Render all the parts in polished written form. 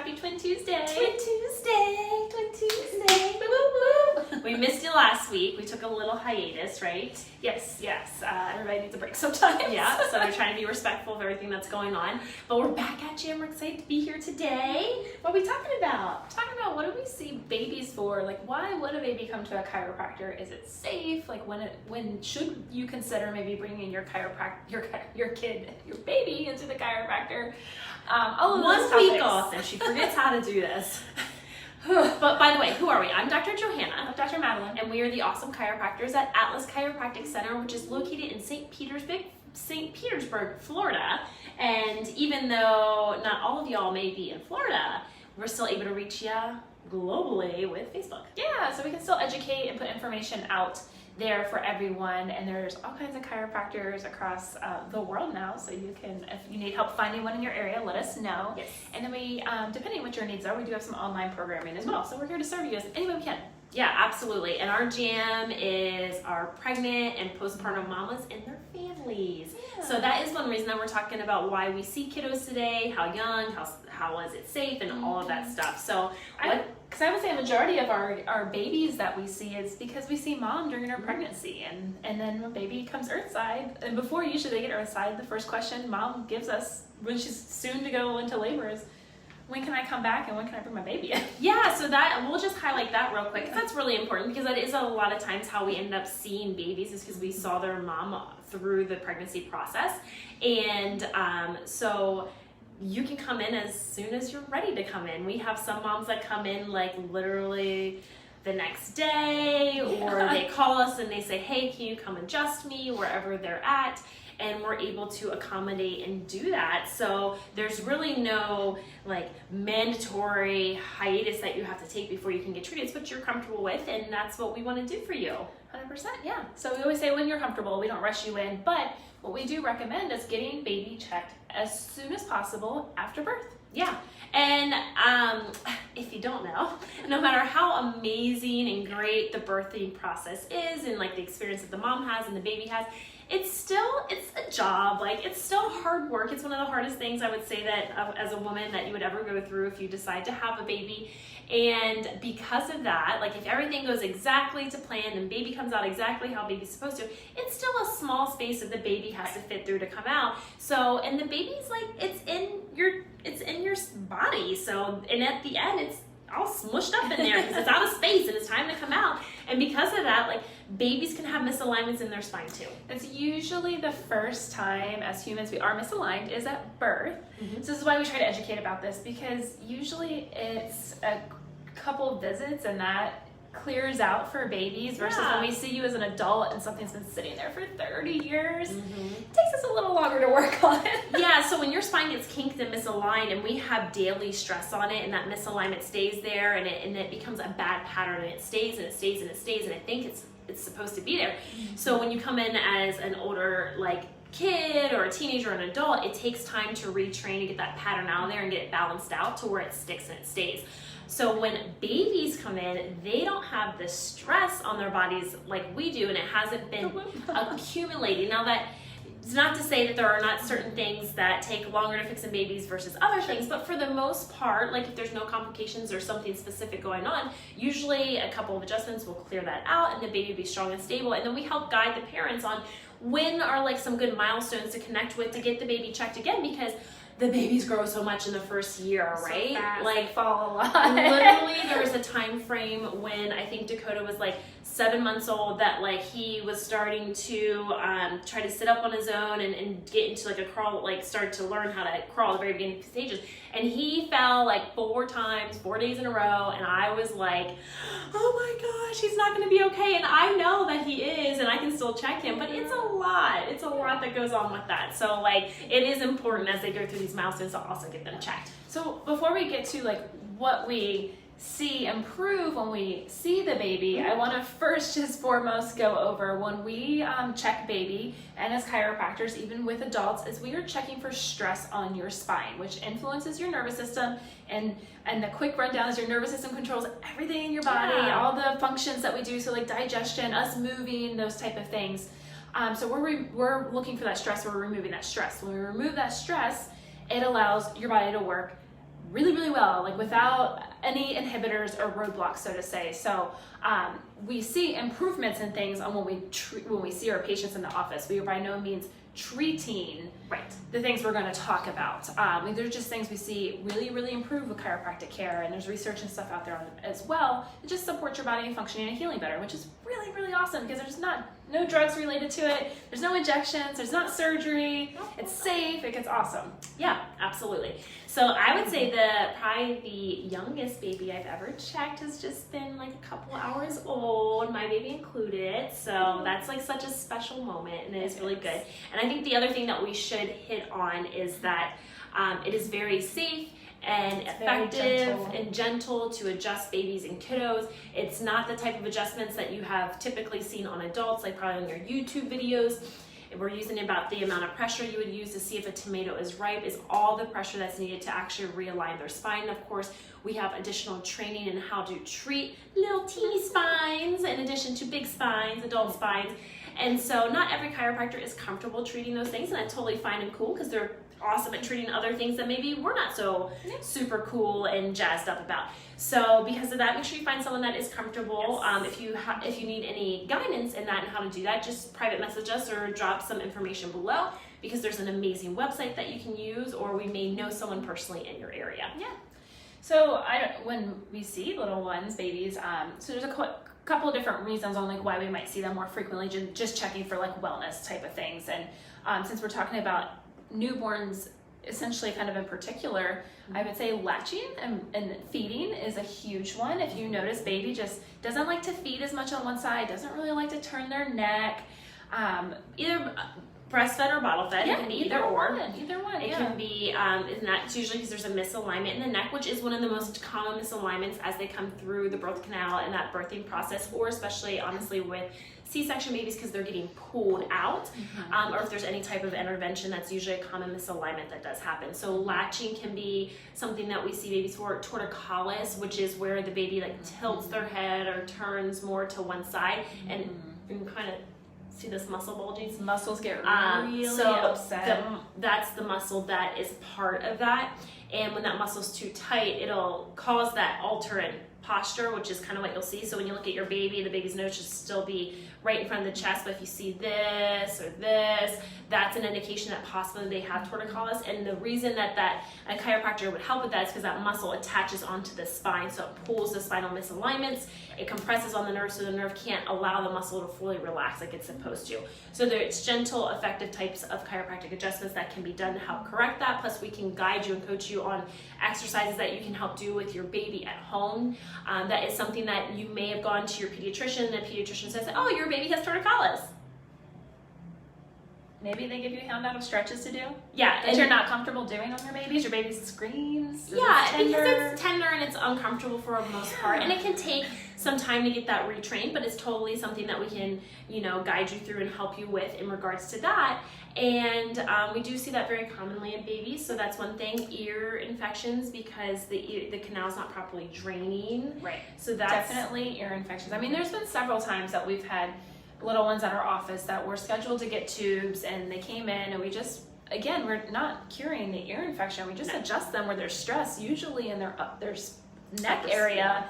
Happy Twin Tuesday. Twin Tuesday. Twin Tuesday. Woo, woo, woo. We missed you last week. We took a little hiatus, right? Yes. Everybody needs a break sometimes. Yeah, so we're trying to be respectful of everything that's going on. But we're back at you and we're excited to be here today. What are we talking about? Talking about what do we see babies for? Like, why would a baby come to a chiropractor? Is it safe? Like, when should you consider maybe bringing your baby into the chiropractor? One week off and she forgets how to do this. But by the way, who are we? I'm Dr. Johanna. I'm Dr. Madeline. And we are the awesome chiropractors at Atlas Chiropractic Center, which is located in St. Petersburg, Florida. And even though not all of y'all may be in Florida, we're still able to reach you globally with Facebook. Yeah, so we can still educate and put information out there for everyone, and there's all kinds of chiropractors across the world now, so you can, if you need help finding one in your area, let us know. Yes. And then we, depending on what your needs are, we do have some online programming as well, so we're here to serve you as any way we can. Yeah, absolutely. And our jam is our pregnant and postpartum mamas and their families. Yeah. So that is one reason that we're talking about why we see kiddos today, how young, how is it safe, and all of that stuff. So because I would say a majority of our babies that we see is because we see mom during her pregnancy, and then when baby comes earthside, and before usually they get earthside, the first question mom gives us when she's soon to go into labor is, when can I come back and when can I bring my baby in? Yeah, so that we'll just highlight that real quick because that's really important, because that is a lot of times how we end up seeing babies is because we saw their mom through the pregnancy process. And so you can come in as soon as you're ready to come in. We have some moms that come in like literally the next day, or they call us and they say, hey, can you come adjust me wherever they're at? And we're able to accommodate and do that. So there's really no like mandatory hiatus that you have to take before you can get treated. It's what you're comfortable with, and that's what we want to do for you. 100%, yeah. So we always say when you're comfortable, we don't rush you in, but what we do recommend is getting baby checked as soon as possible after birth. Yeah, and if you don't know, no matter how amazing and great the birthing process is and like the experience that the mom has and the baby has, it's a job. Like, it's still hard work. It's one of the hardest things I would say that as a woman that you would ever go through if you decide to have a baby. And because of that, like if everything goes exactly to plan and baby comes out exactly how baby's supposed to, it's still a small space that the baby has to fit through to come out. So, and the baby's like, it's in your body. So, and at the end, it's all smushed up in there because it's out of space and it's time to come out. And because of that, like babies can have misalignments in their spine too. It's usually the first time as humans we are misaligned is at birth. Mm-hmm. So this is why we try to educate about this, because usually it's a couple visits and that clears out for babies versus when we see you as an adult and something's been sitting there for 30 years. Mm-hmm. It takes us a little longer to work on it. Yeah, so when your spine gets kinked and misaligned and we have daily stress on it and that misalignment stays there and it becomes a bad pattern and it stays and it stays and it stays and I think it's supposed to be there. Mm-hmm. So when you come in as an older like kid or a teenager or an adult, it takes time to retrain and get that pattern out of there and get it balanced out to where it sticks and it stays. So when babies come in, they don't have the stress on their bodies like we do, and it hasn't been accumulating. Now that it's not to say that there are not certain things that take longer to fix in babies versus other things, but for the most part, like if there's no complications or something specific going on, usually a couple of adjustments will clear that out and the baby will be strong and stable. And then we help guide the parents on when are like some good milestones to connect with to get the baby checked again, because the babies grow so much in the first year, right? So fast, like fall a lot. Literally, there was a time frame when I think Dakota was like 7 months old that like he was starting to try to sit up on his own and get into like a crawl, like start to learn how to crawl at the very beginning stages. And he fell like 4 times, 4 days in a row. And I was like, oh my gosh, he's not going to be okay. And I know that he is, and I can still check him, but it's a lot. It's a lot that goes on with that. So like, it is important as they go through these milestones to also get them checked. So before we get to like what we see improve when we see the baby, I want to first just foremost go over when we check baby, and as chiropractors, even with adults, is we are checking for stress on your spine, which influences your nervous system. And the quick rundown is your nervous system controls everything in your body, all the functions that we do, so like digestion, us moving, those type of things. So we're looking for that stress, we're removing that stress. When we remove that stress, it allows your body to work really, really well, like without any inhibitors or roadblocks, so to say. So we see improvements in things on when we see our patients in the office. We are by no means treating the things we're going to talk about. There's just things we see really, really improve with chiropractic care, and there's research and stuff out there as well that just supports your body functioning and healing better, which is really, really awesome because there's no drugs related to it. There's no injections. There's not surgery. It's safe. It's awesome. Yeah, absolutely. So I would say probably the youngest baby I've ever checked has just been like a couple hours old, my baby included. So that's like such a special moment, and it is really good. And I think the other thing that we should hit on is that it is very safe and effective and gentle to adjust babies and kiddos. It's not the type of adjustments that you have typically seen on adults, like probably on your YouTube videos. We're using about the amount of pressure you would use to see if a tomato is ripe is all the pressure that's needed to actually realign their spine. Of course, we have additional training in how to treat little teeny spines in addition to big spines, adult spines. And so not every chiropractor is comfortable treating those things, and that's totally fine and cool because they're awesome at treating other things that maybe we're not so super cool and jazzed up about. So because of that, make sure you find someone that is comfortable. If you need any guidance in that and how to do that, just private message us or drop some information below, because there's an amazing website that you can use, or we may know someone personally in your area. Yeah. So when we see little ones, babies, so there's a couple of different reasons on like why we might see them more frequently, just checking for like wellness type of things. And since we're talking about newborns essentially kind of in particular, I would say latching and feeding is a huge one. If you notice baby just doesn't like to feed as much on one side, doesn't really like to turn their neck, Either breastfed or bottle fed. Yeah, it can be either or. Either one. It can be, and that's usually because there's a misalignment in the neck, which is one of the most common misalignments as they come through the birth canal and that birthing process, or especially honestly with C-section babies because they're getting pulled out, or if there's any type of intervention, that's usually a common misalignment that does happen. So latching can be something that we see babies for. Torticollis, which is where the baby like tilts their head or turns more to one side, and you can kind of see this muscle bulging. Muscles get really upset. That's the muscle that is part of that, and when that muscle's too tight, it'll cause that alternate posture, which is kind of what you'll see. So when you look at your baby, the baby's nose should still be right in front of the chest, but if you see this or this, that's an indication that possibly they have torticollis. And the reason that a chiropractor would help with that is because that muscle attaches onto the spine, so it pulls the spinal misalignments, it compresses on the nerve, so the nerve can't allow the muscle to fully relax like it's supposed to. So it's gentle, effective types of chiropractic adjustments that can be done to help correct that. Plus we can guide you and coach you on exercises that you can help do with your baby at home. That is something that you may have gone to your pediatrician, and the pediatrician says, oh, your baby has torticollis. Maybe they give you a handout of stretches to do. Yeah, that you're not comfortable doing on your babies. Your baby screams. Yeah, because it's tender and it's uncomfortable for the most part, and it can take some time to get that retrained. But it's totally something that we can, guide you through and help you with in regards to that. And we do see that very commonly in babies. So that's one thing. Ear infections, because the canal's not properly draining. Right. So that's definitely ear infections. I mean, there's been several times that we've had little ones at our office that were scheduled to get tubes, and they came in, and we just, again, we're not curing the ear infection. We just adjust them where there's stress, usually in their neck area.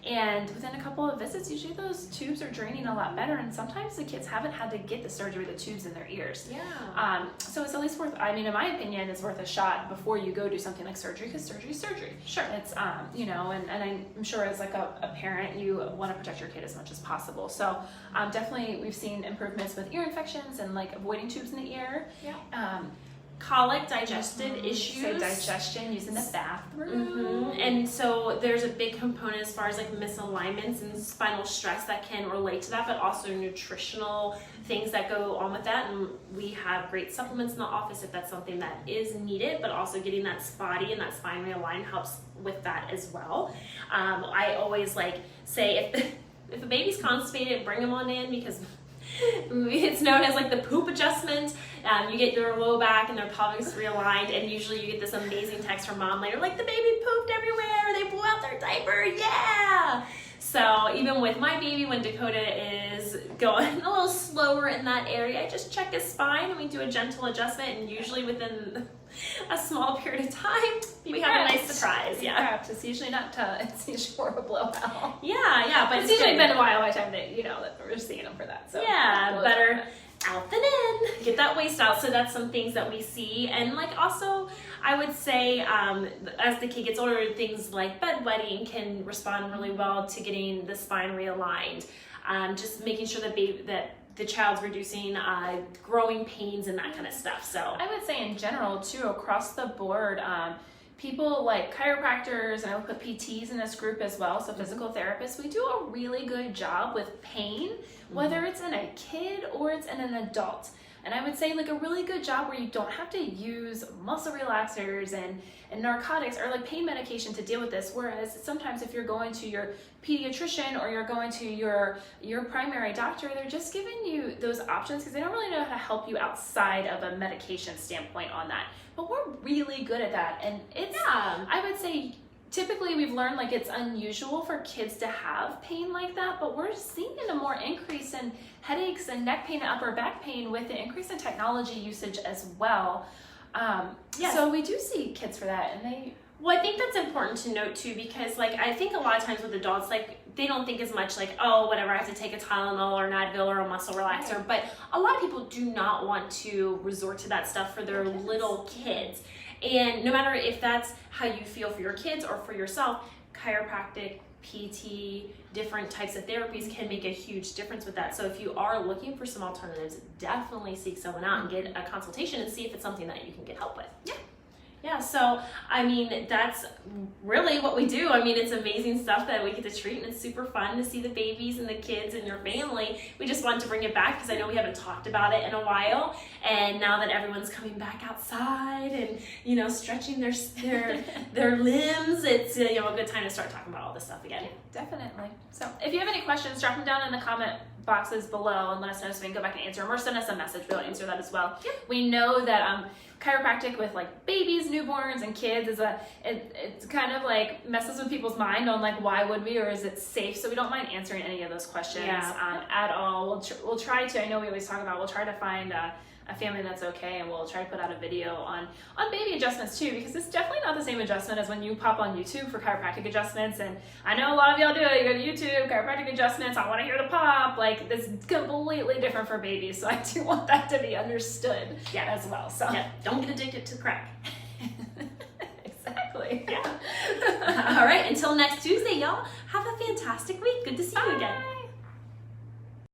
And within a couple of visits, usually those tubes are draining a lot better, and sometimes the kids haven't had to get the surgery, the tubes in their ears. Yeah. So it's at least worth, in my opinion, it's worth a shot before you go do something like surgery, because surgery is surgery. Sure. It's, and I'm sure as like a parent, you want to protect your kid as much as possible. So definitely we've seen improvements with ear infections and like avoiding tubes in the ear. Yeah. Colic, digestive issues. So digestion, using the bathroom. And so there's a big component as far as like misalignments and spinal stress that can relate to that, but also nutritional things that go on with that. And we have great supplements in the office if that's something that is needed, but also getting that body and that spine realigned helps with that as well. I always say if a baby's constipated, bring them on in, because it's known as like the poop adjustment. You get their low back and their pelvis realigned, and usually you get this amazing text from mom later, like, the baby pooped everywhere, they blew out their diaper, yeah! So even with my baby, when Dakota is going a little slower in that area, I just check his spine and we do a gentle adjustment, and usually within a small period of time, we have a nice surprise. correct. It's usually it's usually more of a blowout. Yeah, but it's usually been a while by the time that that we're seeing them for that. So yeah, better out than in. Get that waste out. So that's some things that we see. And like also, I would say as the kid gets older, things like bedwetting can respond really well to getting the spine realigned. Just making sure that the child's reducing growing pains and that kind of stuff. So I would say in general too, across the board, people like chiropractors, and I would put PTs in this group as well, so physical therapists, we do a really good job with pain, whether it's in a kid or it's in an adult. And I would say like a really good job where you don't have to use muscle relaxers and narcotics or like pain medication to deal with this. Whereas sometimes if you're going to your pediatrician or you're going to your primary doctor, they're just giving you those options because they don't really know how to help you outside of a medication standpoint on that. But we're really good at that. And it's, I would say, typically we've learned like it's unusual for kids to have pain like that, but we're seeing a more increase in headaches and neck pain and upper back pain with the increase in technology usage as well. So we do see kids for that, and well, I think that's important to note too, because like I think a lot of times with adults, like they don't think as much like, oh, whatever, I have to take a Tylenol or an Advil or a muscle relaxer. Right. But a lot of people do not want to resort to that stuff for their little kids. And no matter if that's how you feel for your kids or for yourself, chiropractic, PT, different types of therapies can make a huge difference with that. So if you are looking for some alternatives, definitely seek someone out and get a consultation and see if it's something that you can get help with. Yeah, so I mean, that's really what we do. I mean, it's amazing stuff that we get to treat, and it's super fun to see the babies and the kids and your family. We just wanted to bring it back because I know we haven't talked about it in a while, and now that everyone's coming back outside and stretching their limbs, it's a good time to start talking about all this stuff again. Yeah, definitely. So if you have any questions, drop them down in the comment boxes below and let us know so we can go back and answer them, or send us a message. We'll answer that as well. Yep. We know that chiropractic with like babies, newborns, and kids is it's kind of like messes with people's mind on like why would we, or is it safe? So we don't mind answering any of those questions at all. We'll try to. I know we always talk about we'll try to find a family that's okay, and we'll try to put out a video on baby adjustments too, because it's definitely not the same adjustment as when you pop on YouTube for chiropractic adjustments. And I know a lot of y'all do it. You go to YouTube, chiropractic adjustments, I want to hear the pop. Like, this is completely different for babies, so I do want that to be understood as well. So don't get addicted to crack. Exactly. All right, until next Tuesday, y'all, have a fantastic week. Good to see you again.